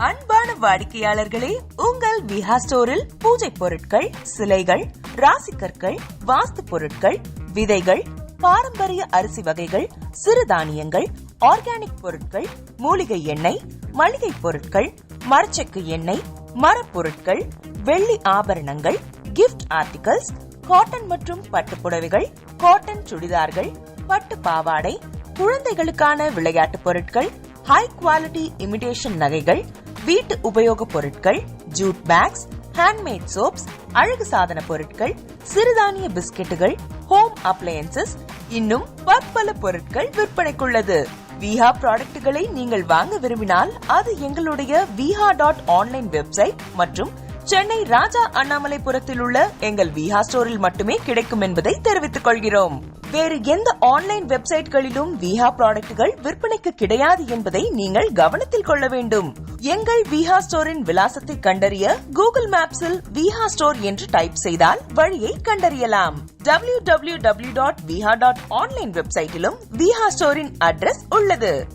அன்பான வாடிக்கையாளர்களே, உங்கள் விஹா ஸ்டோரில் பூஜை பொருட்கள், சிலைகள், ராசிக்கற்கள், வாஸ்து பொருட்கள், விதைகள், பாரம்பரிய அரிசி வகைகள், சிறுதானியங்கள், ஆர்கானிக் பொருட்கள், மூலிகை எண்ணெய், மளிகை பொருட்கள், மரச்செக்கு எண்ணெய், மரப்பொருட்கள், வெள்ளி ஆபரணங்கள், கிஃப்ட் ஆர்டிகல்ஸ், காட்டன் மற்றும் பட்டு புடவைகள், காட்டன் சுடிதார்கள், பட்டு பாவாடை, குழந்தைகளுக்கான விளையாட்டு பொருட்கள், ஹை குவாலிட்டி இமிடேஷன் நகைகள், வீட்டு உபயோக பொருட்கள், ஜூட் பேக்ஸ், ஹேண்ட்மேட் சோப்ஸ், அழகு சாதன பொருட்கள், சிறுதானிய பிஸ்கெட்டுகள், ஹோம் அப்ளையன்சஸ், இன்னும் பற்பல பொருட்கள் விற்பனைக்குள்ளது. விஹா ப்ராடக்ட்களை நீங்கள் வாங்க விரும்பினால் அது எங்களுடைய viha.online வெப்சைட் மற்றும் சென்னை ராஜா அண்ணாமலைபுரத்தில் உள்ள எங்கள் விஹா ஸ்டோரில் மட்டுமே கிடைக்கும் என்பதை தெரிவித்துக் கொள்கிறோம். வேறு எந்த ஆன்லைன் வெப்சைட்களிலும் விஹா ப்ராடக்ட்கள் விற்பனைக்கு கிடையாது என்பதை நீங்கள் கவனத்தில் கொள்ள வேண்டும். எங்கள் விஹா ஸ்டோரின் விலாசத்தை கண்டறிய கூகுள் மேப்ஸில் விஹா ஸ்டோர் என்று டைப் செய்தால் வழியை கண்டறியலாம். www.viha.online வெப்சைட்டிலும் விஹா ஸ்டோரின் அட்ரஸ் உள்ளது.